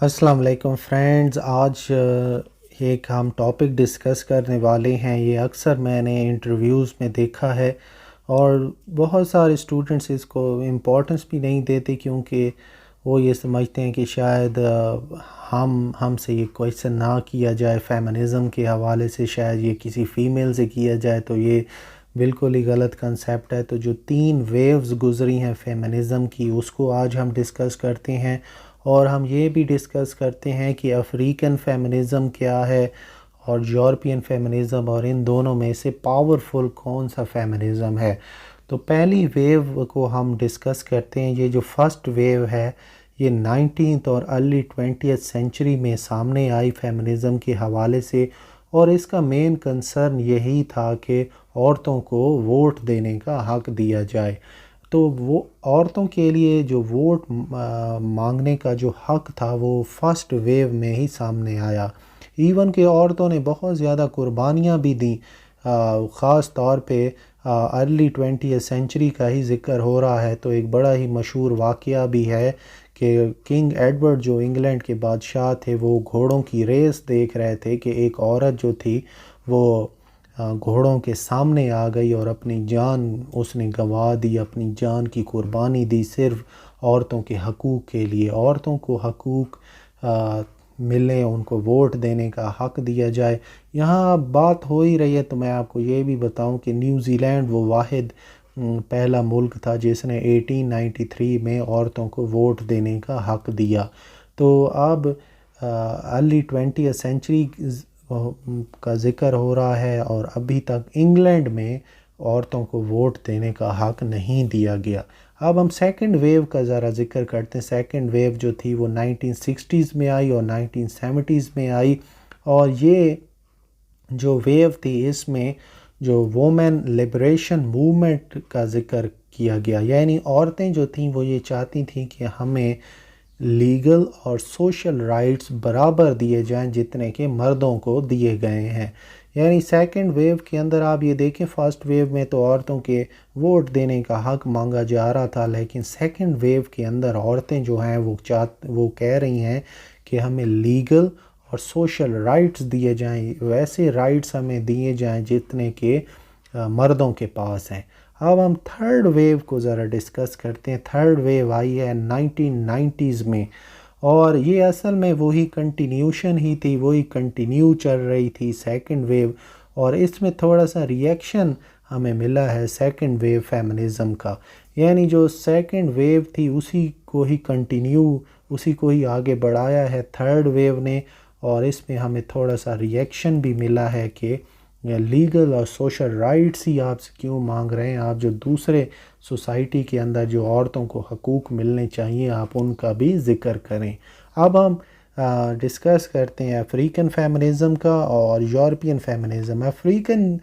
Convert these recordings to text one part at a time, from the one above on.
السلام علیکم فرینڈز، آج ایک ہم ٹاپک ڈسکس کرنے والے ہیں۔ یہ اکثر میں نے انٹرویوز میں دیکھا ہے اور بہت سارے اسٹوڈنٹس اس کو امپورٹنس بھی نہیں دیتے، کیونکہ وہ یہ سمجھتے ہیں کہ شاید ہم سے یہ کویشچن نہ کیا جائے فیمنزم کے حوالے سے، شاید یہ کسی فیمیل سے کیا جائے تو یہ بالکل ہی غلط کنسیپٹ ہے۔ تو جو 3 ویوز گزری ہیں فیمنزم کی، اس کو آج ہم ڈسکس کرتے ہیں، اور ہم یہ بھی ڈسکس کرتے ہیں کہ افریقن فیمنزم کیا ہے اور یورپین فیمنزم، اور ان دونوں میں سے پاورفل کون سا فیمنزم ہے۔ تو پہلی ویو کو ہم ڈسکس کرتے ہیں۔ یہ جو فرسٹ ویو ہے یہ 19th اور ارلی 20th سینچری میں سامنے آئی فیمنزم کے حوالے سے، اور اس کا مین کنسرن یہی تھا کہ عورتوں کو ووٹ دینے کا حق دیا جائے۔ تو وہ عورتوں کے لیے جو ووٹ مانگنے کا جو حق تھا وہ فرسٹ ویو میں ہی سامنے آیا۔ ایون کہ عورتوں نے بہت زیادہ قربانیاں بھی دیں، خاص طور پہ ارلی 20th سینچری کا ہی ذکر ہو رہا ہے تو ایک بڑا ہی مشہور واقعہ بھی ہے کہ کنگ ایڈورڈ جو انگلینڈ کے بادشاہ تھے، وہ گھوڑوں کی ریس دیکھ رہے تھے کہ ایک عورت جو تھی وہ گھوڑوں کے سامنے آ گئی اور اپنی جان اس نے گنوا دی، اپنی جان کی قربانی دی صرف عورتوں کے حقوق کے لیے۔ عورتوں کو حقوق ملیں، ان کو ووٹ دینے کا حق دیا جائے۔ یہاں اب بات ہو ہی رہی ہے تو میں آپ کو یہ بھی بتاؤں کہ نیوزی لینڈ وہ واحد پہلا ملک تھا جس نے 1893 میں عورتوں کو ووٹ دینے کا حق دیا۔ تو اب ارلی 20th سینچری کا ذکر ہو رہا ہے اور ابھی تک انگلینڈ میں عورتوں کو ووٹ دینے کا حق نہیں دیا گیا۔ اب ہم سیکنڈ ویو کا ذرا ذکر کرتے ہیں۔ سیکنڈ ویو جو تھی وہ 1960s میں آئی اور 1970s میں آئی، اور یہ جو ویو تھی اس میں جو وومن لبریشن موومنٹ کا ذکر کیا گیا، یعنی عورتیں جو تھیں وہ یہ چاہتی تھیں کہ ہمیں لیگل اور سوشل رائٹس برابر دیے جائیں جتنے کہ مردوں کو دیے گئے ہیں۔ یعنی سیکنڈ ویو کے اندر آپ یہ دیکھیں، فرسٹ ویو میں تو عورتوں کے ووٹ دینے کا حق مانگا جا رہا تھا، لیکن سیکنڈ ویو کے اندر عورتیں جو ہیں وہ کہہ رہی ہیں کہ ہمیں لیگل اور سوشل رائٹس دیے جائیں، ویسے رائٹس ہمیں دیے جائیں جتنے کہ مردوں کے پاس ہیں۔ اب ہم تھرڈ ویو کو ذرا ڈسکس کرتے ہیں۔ تھرڈ ویو آئی ہے 1990s میں، اور یہ اصل میں وہی کنٹینیوشن ہی تھی، وہی کنٹینیو چل رہی تھی سیکنڈ ویو، اور اس میں تھوڑا سا ریئیکشن ہمیں ملا ہے سیکنڈ ویو فیمنزم کا۔ یعنی جو سیکنڈ ویو تھی اسی کو ہی اسی کو ہی آگے بڑھایا ہے تھرڈ ویو نے، اور اس میں ہمیں تھوڑا سا ریئیکشن بھی ملا ہے کہ لیگل اور سوشل رائٹس ہی آپ سے کیوں مانگ رہے ہیں، آپ جو دوسرے سوسائٹی کے اندر جو عورتوں کو حقوق ملنے چاہیے آپ ان کا بھی ذکر کریں۔ اب ہم ڈسکس کرتے ہیں افریقن فیمنزم کا اور یورپین فیمنزم۔ افریقن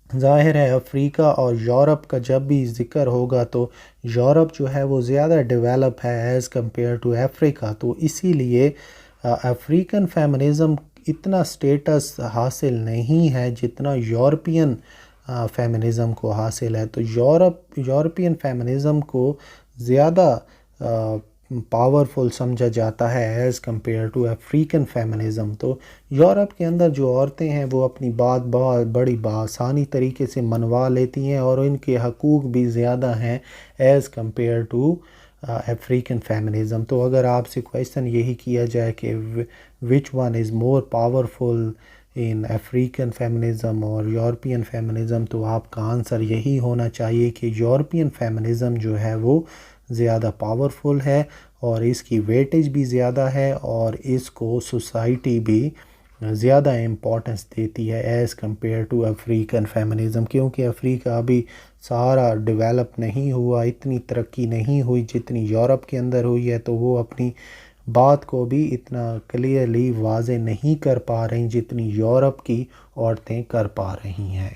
ظاہر ہے افریقہ اور یورپ کا جب بھی ذکر ہوگا تو یورپ جو ہے وہ زیادہ ڈیولپ ہے ایز کمپیئر ٹو افریقہ، تو اسی لیے افریقن فیمنزم اتنا سٹیٹس حاصل نہیں ہے جتنا یورپین فیمنزم کو حاصل ہے۔ تو یورپین فیمنزم کو زیادہ پاورفل سمجھا جاتا ہے as compared to African feminism. تو یورپ کے اندر جو عورتیں ہیں وہ اپنی بات بڑی بآسانی طریقے سے منوا لیتی ہیں، اور ان کے حقوق بھی زیادہ ہیں as compared to African feminism. تو اگر آپ سے کویشچن یہی کیا جائے کہ which one is more powerful in African feminism اور یورپین فیمنزم، تو آپ کا آنسر یہی ہونا چاہیے کہ یورپین فیمنزم جو ہے وہ زیادہ پاورفل ہے، اور اس کی ویٹیج بھی زیادہ ہے، اور اس کو سوسائٹی بھی زیادہ امپورٹنس دیتی ہے as compared to African feminism, کیونکہ افریقہ ابھی سارا ڈیولپ نہیں ہوا، اتنی ترقی نہیں ہوئی جتنی یورپ کے اندر ہوئی ہے، تو وہ اپنی بات کو بھی اتنا کلیئرلی واضح نہیں کر پا رہی جتنی یورپ کی عورتیں کر پا رہی ہیں۔